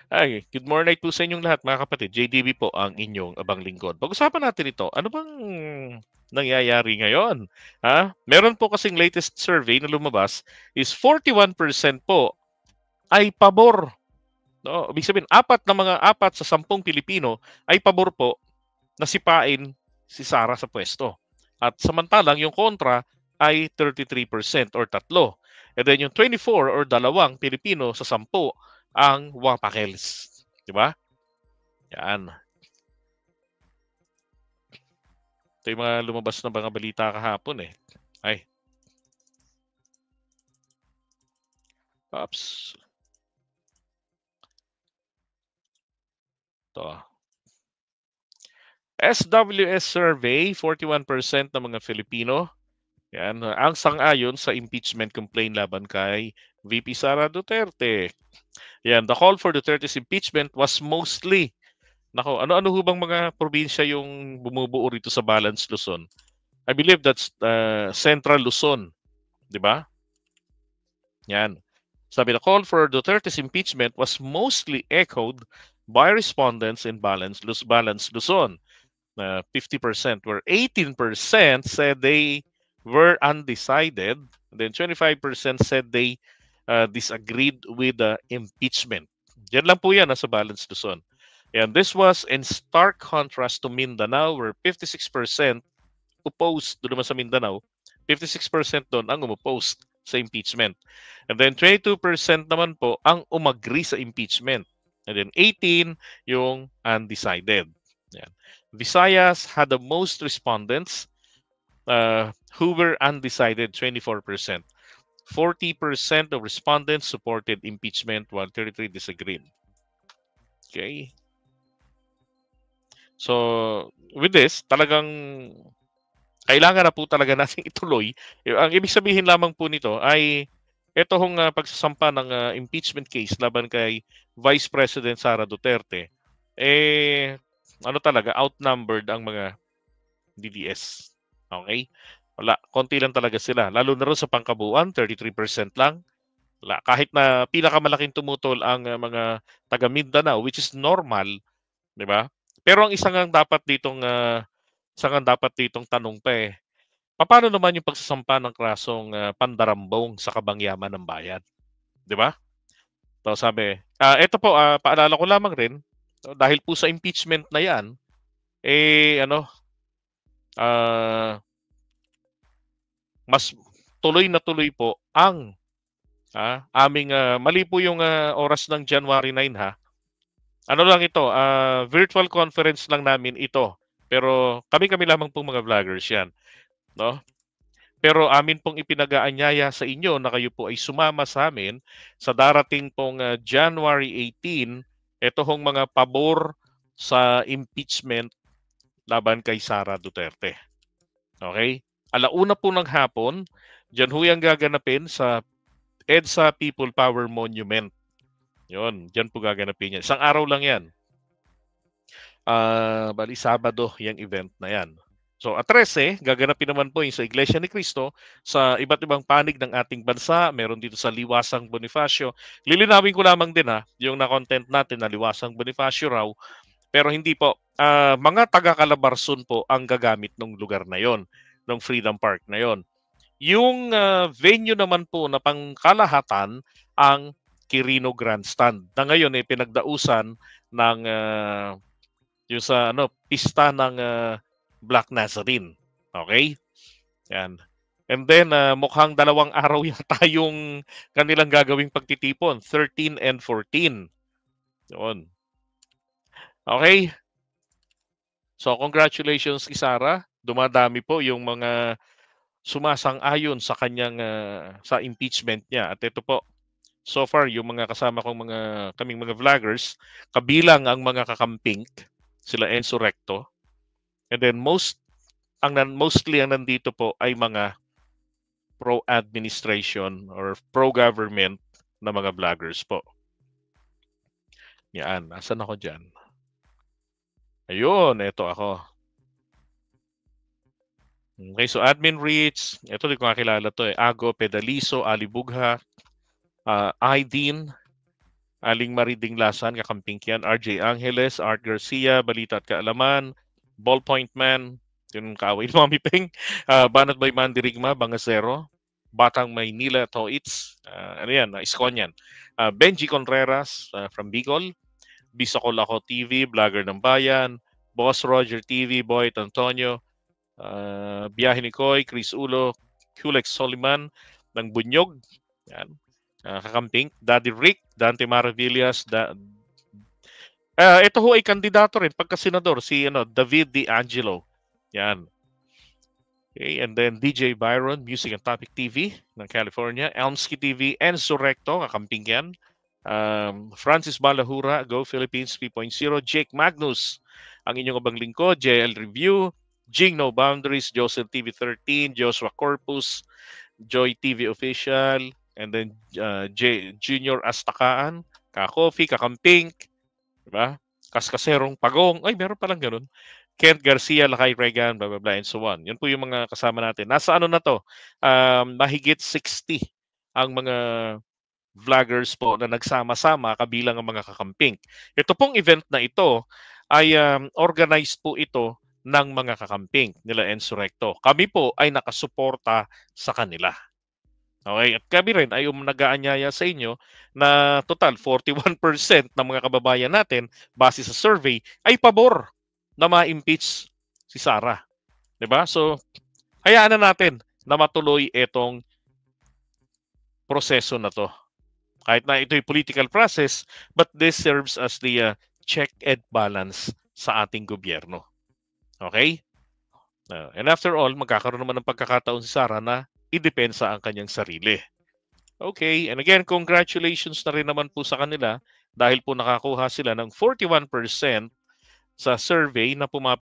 Ay, good morning po sa inyong lahat mga kapatid. JDB po ang inyong abang lingkod. Pag-usapan natin ito, ano bang nangyayari ngayon? Meron po kasing latest survey na lumabas is 41% po ay pabor. No? Ibig sabihin, apat sa 10 Pilipino ay pabor po na sipain si Sara sa pwesto. At samantalang yung kontra ay 33% or tatlo. And then yung 24 or dalawang Pilipino sa 10 ang wapakels. Di ba? Yan. Ito yung mga lumabas na mga balita kahapon eh. Ay. Oops. Ito. SWS survey, 41% ng mga Filipino. Yan, ang sang-ayon sa impeachment complaint laban kay VP Sara Duterte. Yan, the call for Duterte's impeachment was mostly, nako, ano-ano ho bang mga probinsya yung bumubuo rito sa Balance Luzon? I believe that's Central Luzon, di ba? Yan. Sabi, the call for Duterte's impeachment was mostly echoed by respondents in Balance Luzon. 50%, where 18% said they were undecided. And then 25% said they disagreed with the impeachment. Yan lang po yan sa Balance Luzon. And this was in stark contrast to Mindanao, where 56% opposed doon naman sa Mindanao. 56% doon ang umopposed sa impeachment. And then 22% naman po ang umagri sa impeachment. And then 18 yung undecided. Yan. Visayas had the most respondents who were undecided, 24%. 40% of respondents supported impeachment while 33 disagreed. Okay. So, with this, talagang kailangan na po talaga natin ituloy. Ang ibig sabihin lamang po nito ay ito hong pagsasampa ng impeachment case laban kay Vice President Sara Duterte, ano talaga, outnumbered ang mga DDS. Okay? Wala, konti lang talaga sila. Lalo na rin sa pangkabuuan, 33% lang. Wala. Kahit na pinakamalaking tumutol ang mga taga Mindanao, which is normal, di ba? Pero ang isang dapat ditong tanong pa paano naman yung pagsasampa ng krasong pandarambong sa kabangyaman ng bayan? Di ba? So sabi, ito po, paalala ko lamang rin, dahil po sa impeachment na yan, mas tuloy na tuloy po ang aming mali po yung oras ng January 9 ha. Ano lang ito, virtual conference lang namin ito. Pero kami-kami lamang pong mga vloggers yan. No? Pero amin pong ipinag-aanyaya sa inyo na kayo po ay sumama sa amin sa darating pong January 18, ito hong mga pabor sa impeachment laban kay Sara Duterte. Okay? Alauna po ng hapon, dyan ho yung gaganapin sa EDSA People Power Monument. Yun, dyan po gaganapin yan. Isang araw lang yan. Bali, Sabado yung event na yan. So, at 13, gaganapin naman po yung sa Iglesia ni Cristo sa iba't ibang panig ng ating bansa. Meron dito sa Liwasang Bonifacio. Lilinawin ko lamang din yung na-content natin na Liwasang Bonifacio raw. Pero hindi po. Mga taga-Calabarzon po ang gagamit ng lugar na yon, ng Freedom Park na yon. Yung venue naman po na pangkalahatan ang Quirino Grandstand na ngayon pinagdausan ng yung sa pista ng Black Nazarene. Okay? Yan. And then mukhang 2 araw yata yung kanilang gagawing pagtitipon, 13 and 14. Yun. Okay? So congratulations kay Sara. Dumadami po yung mga sumasang-ayon sa kanyang sa impeachment niya. At ito po, so far yung mga kasama kong kaming mga vloggers, kabilang ang mga kakamping, sila Enzo Recto. And then mostly ang nandito po ay mga pro-administration or pro-government na mga vloggers po. Yan, nasan ako dyan? Ayun, ito ako. Okay, so Admin Rich, ito di ko kakilala to Ago Pedaliso, Ali Bugha, Aidin, Aling Mariding Lasan, kakamping yan. RJ Angeles, Art Garcia, Balita at Kaalaman, Ballpoint Man, yun ang kaaway ni Mami Peng. Banat by Mandirigma, Bangasero, Batang Maynila, Toits, ano yan, Iskon yan. Benji Contreras from Bicol, Bisakol Ako TV, Vlogger ng Bayan, Boss Roger TV, Boyd Antonio, Biyahe ni Koy, Chris Ulo, Culex Soliman ng Bunyog, yan. Kakamping, Daddy Rick, Dante Maravillas, ito ho ay kandidato rin pagka-senador, si David D. Angelo. Yan. Okay, and then DJ Byron, Music and Topic TV ng California, Elmsky TV, Enzo Recto, kakamping yan. Francis Balahura, Go Philippines 3.0, Jake Magnus, ang inyong abang lingkod, JL Review, Jing No Boundaries, Joseph TV 13, Joshua Corpus, Joy TV Official, and then Junior Astakaan, Ka-Coffee, Kakamping, diba? Kaskaserong Pagong, ay meron palang ganun. Kent Garcia, Lakay Regan, blah, blah, blah, and so on. Yun po yung mga kasama natin. Nasa ano na to? Mahigit 60 ang mga vloggers po na nagsama-sama kabilang ang mga kakamping. Ito pong event na ito ay organized po ito ng mga kakamping nila Enzo Recto. Kami po ay nakasuporta sa kanila. Okay, at kami rin ay nag-aanyaya sa inyo na total 41% ng mga kababayan natin base sa survey ay pabor na ma-impeach si Sara. 'Di ba? So, hayaan na natin na matuloy itong proseso na to. Kahit na ito'y political process, but this serves as the check and balance sa ating gobyerno. Okay? And after all, magkakaroon naman ng pagkakataon si Sara na idepensa ang kanyang sarili. Okay, and again, congratulations na rin naman po sa kanila dahil po nakakuha sila ng 41% sa survey na